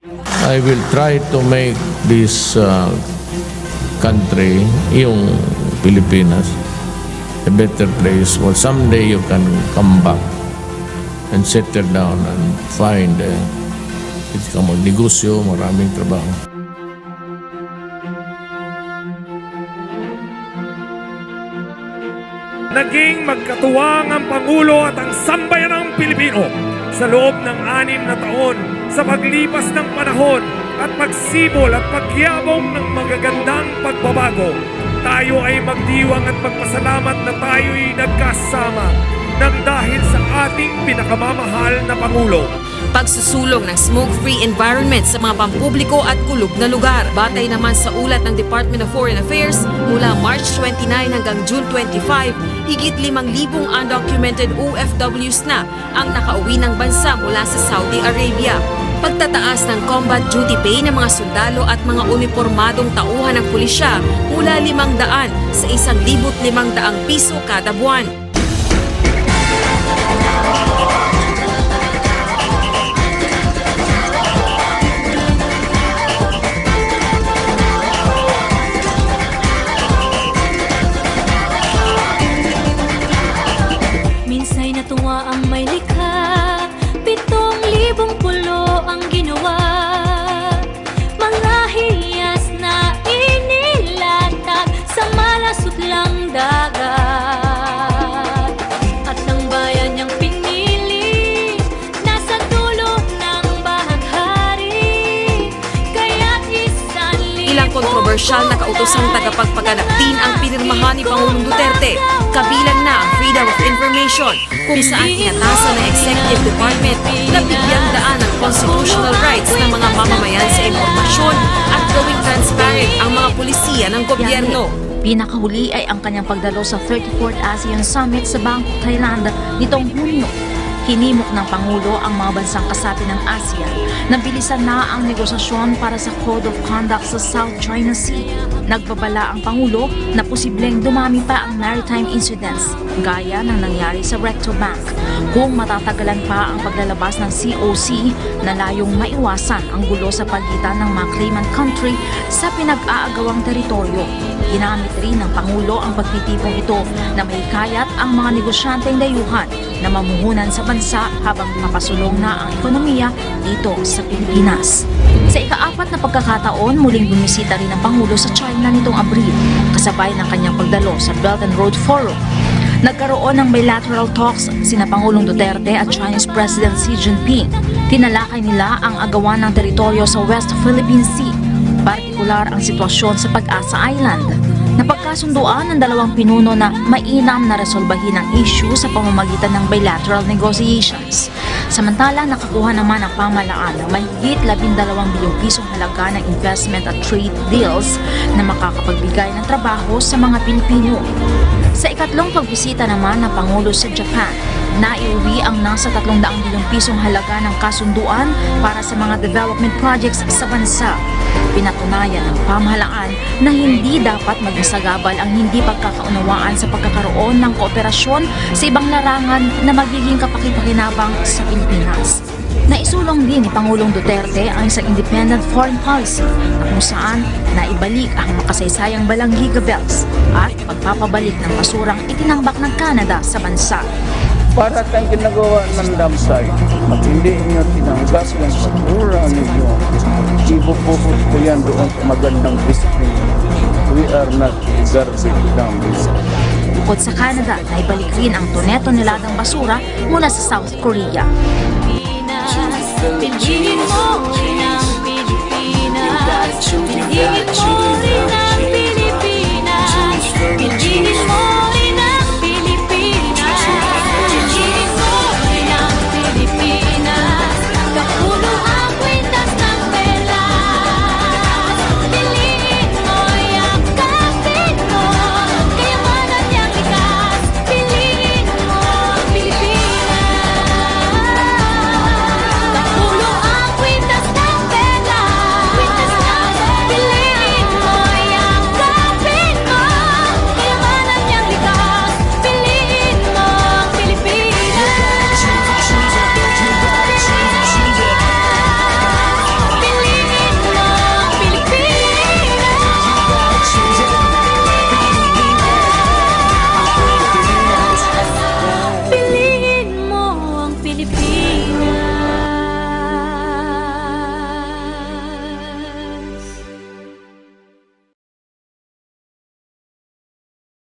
I will try to make this country, yung Pilipinas, a better place where someday you can come back and settle down and find pwede ka magnegosyo, maraming trabaho. Naging magkatuwang ang Pangulo at ang sambayanang Pilipino sa loob ng 6 na taon sa paglipas ng panahon at pagsibol at pagyabong ng magagandang pagbabago. Tayo ay magdiwang at magpasalamat na tayo'y nagkasama nang dahil sa ating pinakamamahal na Pangulo. Pagsusulong ng smoke-free environment sa mga pampubliko at kulog na lugar. Batay naman sa ulat ng Department of Foreign Affairs, mula March 29 hanggang June 25, higit 5,000 undocumented OFWs na ang nakauwi ng bansa mula sa Saudi Arabia. Pagtataas ng combat duty pay ng mga sundalo at mga uniformadong tauhan ng pulisya mula 500 sa 1,500 piso kada buwan. Minsa'y natuwa ang may likha, 7,000 pulo ang ginawa. Mga hiyas na inilatag sa malasutlang dagat. At ang bayan niyang pinili, nasa dulo ng bahaghari. Kaya't 1,000 Ilang kontrobersyal na kautosang tagapagpaganap din ang pinirmahan ni Pangulong Duterte, kabilang na ang Freedom of Information, kung saan inatasan ng Executive Department na bigyang daan ang constitutional rights ng mga mamamayan sa impormasyon at gawing transparent ang mga pulisiya ng gobyerno. Pinakahuli ay ang kanyang pagdalo sa 34th ASEAN Summit sa Bangkok, Thailand nitong Hunyo. Hinimok ng Pangulo ang mga bansang kasapi ng ASEAN na bilisan na ang negosasyon para sa Code of Conduct sa South China Sea. Nagbabala ang Pangulo na posibleng dumami pa ang maritime incidents gaya ng nangyari sa Recto Bank kung matatagalan pa ang paglalabas ng COC na layong maiwasan ang gulo sa pagitan ng mga claimant country sa pinag-aagawang teritoryo. Ginamit rin ng Pangulo ang pagtitipong ito na mahikayat ang mga negosyanteng dayuhan na mamuhunan sa bansa habang papasulong na ang ekonomiya dito sa Pilipinas. Sa ika-4 na pagkakataon, muling bumisita rin ang Pangulo sa China nitong Abril, kasabay ng kanyang pagdalo sa Belt and Road Forum. Nagkaroon ng bilateral talks sina Pangulong Duterte at Chinese President Xi Jinping. Tinalakay nila ang agawan ng teritoryo sa West Philippine Sea, partikular ang sitwasyon sa Pag-asa Island. Napagkasunduan ng dalawang pinuno na mainam na resolbahin ang issue sa pamamagitan ng bilateral negotiations. Samantala, nakakuha naman ang pamahalaan ng mahigit 12 bilyong pisong halaga ng investment at trade deals na makakapagbigay ng trabaho sa mga Pilipino. Sa ikatlong pagbisita naman ng Pangulo sa Japan, naiuwi ang nasa 300 bilyong pisong halaga ng kasunduan para sa mga development projects sa bansa. Pinatunayan ng pamahalaan na hindi dapat magmasagabal ang hindi pagkakaunawaan sa pagkakaroon ng kooperasyon sa ibang larangan na magiging kapakipakinabang sa Pilipinas. Naisulong din ni Pangulong Duterte ang isang independent foreign policy na kung saan naibalik ang makasaysayang Balanggi Gabels at pagpapabalik ng basurang itinambak ng Canada sa bansa. Para tayong ginagawa ng dam site at hindi nyo tinanggas yung basura ninyo, ibubuhos ko yan doon sa magandang disiplina. We are not garbage dumps. Bukod sa Canada, naibalik rin ang tone-toneladang basura mula sa South Korea.